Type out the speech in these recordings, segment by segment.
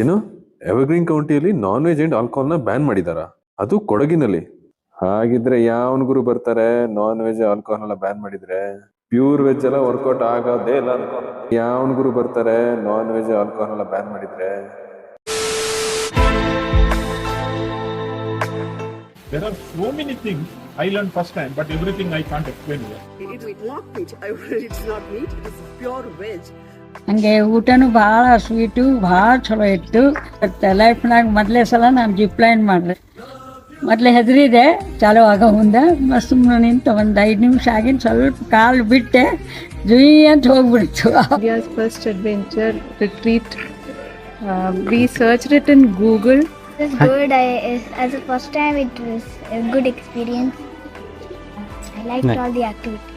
ಏನು ಎವರ್ಗ್ರೀನ್ ಕೌಂಟಿಯಲ್ಲಿ non veg and ಆಲ್ಕೋಹಾಲ್ನ ಬ್ಯಾನ್ ಮಾಡಿದಾರ, ಅದು ಕೊಡಗಿನಲ್ಲಿ? ಹಾಗಿದ್ರೆ ಯಾವನ್ ಗುರು ಬರ್ತಾರೆ ನಾನ್ ವೆಜ್ ಆಲ್ಕೋಹಾಲ್ ಎಲ್ಲ ಬ್ಯಾನ್ ಮಾಡಿದ್ರೆ? ಪ್ಯೂರ್ ವೆಜ್ ಎಲ್ಲ ವರ್ಕೌಟ್ ಆಗೋದೇ ಇಲ್ಲ ಅನ್ಕೋ. ಯಾವನ್ ಗುರು ಬರ್ತಾರೆ ನಾನ್ ವೆಜ್ ಆಲ್ಕೋಹಾಲ್ ಎಲ್ಲ ಬ್ಯಾನ್ ಮಾಡಿದ್ರೆ? There are so many things I learned first time, but everything I can't explain here. It is not meat. It's not meat. It is pure veg. ಹಂಗೆ ಊಟನೂ ಭಾಳ ಸ್ವೀಟು ಭಾಳ ಚಲೋ ಇತ್ತು. ಲೈಫ್ನಾಗ ಮೊದಲೇ ಸಲ ನಾನು ಜಿಪ್ ಲೈನ್ ಮಾಡಿದೆ. ಮೊದಲೇ ಹೆದರಿದೆ ಚಾಲೂ ಆಗೋ ಮುಂದೆ. ಮಸ್ತ್ ಸುಮ್ಮನೆ ನಿಂತು ಒಂದು 5 ನಿಮಿಷ ಆಗಿನ ಸ್ವಲ್ಪ ಕಾಲು ಬಿಟ್ಟೆ, ಜುಯಿ ಅಂತ ಹೋಗ್ಬಿಡ್ತು. India's first adventure retreat. We searched it in Google. It was good. As a first time, it was a good experience. I liked all the activities.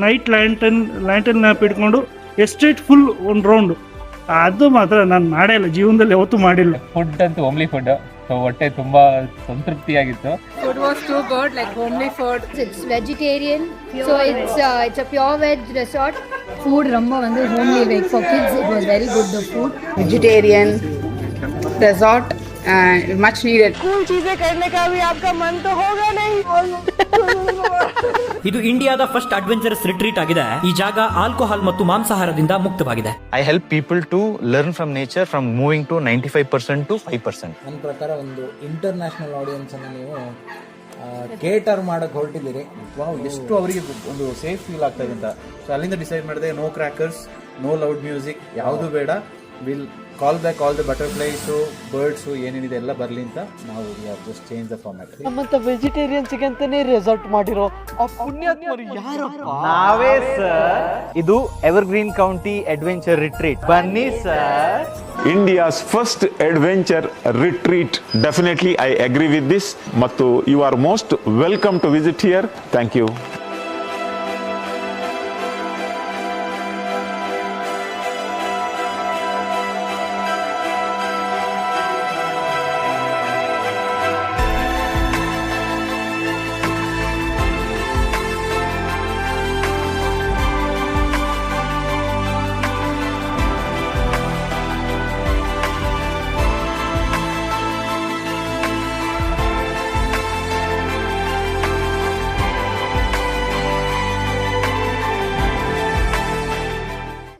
Night lantern nap ಇಟ್ಕೊಂಡು ಎಸ್ಟೇಟ್ ಫುಲ್ ಒಂದು round, ಅದು ಮಾತ್ರ ನಾನು ಮಾಡೇ ಇಲ್ಲ, ಜೀವನದಲ್ಲಿ ಯಾವತ್ತೂ ಮಾಡಿಲ್ಲ. ಫುಡ್ ಅಂತೂ ಹೋಮ್ಲಿ ಫುಡ್, ಸೊ ಹೊಟ್ಟೆ ತುಂಬಾ ಸಂತೃಪ್ತಿಯಾಗಿತ್ತು. Food was too good, like homely food. It's vegetarian, so it's a pure veg resort. Food ரொம்ப வந்து homely, like for kids it was very good, the food. Vegetarian resort and much needed. Cool चीजें करने का भी आपका मन तो होगा नहीं. ಇದು ಇಂಡಿಯಾದ ಫಸ್ಟ್ ಅಡ್ವೆಂಚರಸ್ ರಿಟ್ರೀಟ್ ಆಗಿದೆ. ಈ ಜಾಗ ಆಲ್ಕೋಹಾಲ್ ಮತ್ತು ಮಾಂಸಾಹಾರದಿಂದ ಮುಕ್ತವಾಗಿದೆ. I help people to learn from nature, from moving to 95% to 5%. ನನ್ನ ಪ್ರಕಾರ ಒಂದು ಇಂಟರ್ನ್ಯಾಷನಲ್ ಆಡಿಯನ್ಸ್ ಅನ್ನು ನೀವು ಕೇಟರ್ ಮಾಡಕ್ ಹೊರಟಿದ್ದೀರಿ. ಎಷ್ಟು ಅವರಿಗೆ ಒಂದು ಸೇಫ್ ಫೀಲ್ ಆಗ್ತಾ ಇದೆ ಅಂತ. ಸೊ ಅಲ್ಲಿಂದ ಡಿಸೈಡ್ ಮಾಡಿದೆ, no crackers, no loud music, ಯಾವುದು ಬೇಡ, will call back all the butterflies, birds ಏನೇನಿದೆ ಎಲ್ಲ ಬರಲಿ ಅಂತ ನಾವು ಜಸ್ಟ್ ಚೇಂಜ್ ದ ಫಾರ್ಮ್ಯಾಟ್. ನಮ್ಮಂತ ವೆಜಿಟೇರಿಯನ್ಸ್ಗೆ ಅಂತಾನೆ ರೆಸಾರ್ಟ್ ಮಾಡಿರೋ ಆ ಪುಣ್ಯಾತ್ಮರು ಯಾರಪ್ಪ? ನಾವೇ ಸರ್. ಇದು ಎವರ್ಗ್ರೀನ್ ಕೌಂಟಿ ಅಡ್ವೆಂಚರ್ ರಿಟ್ರೀಟ್. ಬನ್ನಿ sir. India's first adventure retreat. Definitely I agree with this. Mattu you are most welcome to visit here. Thank you.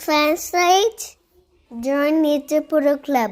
Translate, join Nature Puro Club.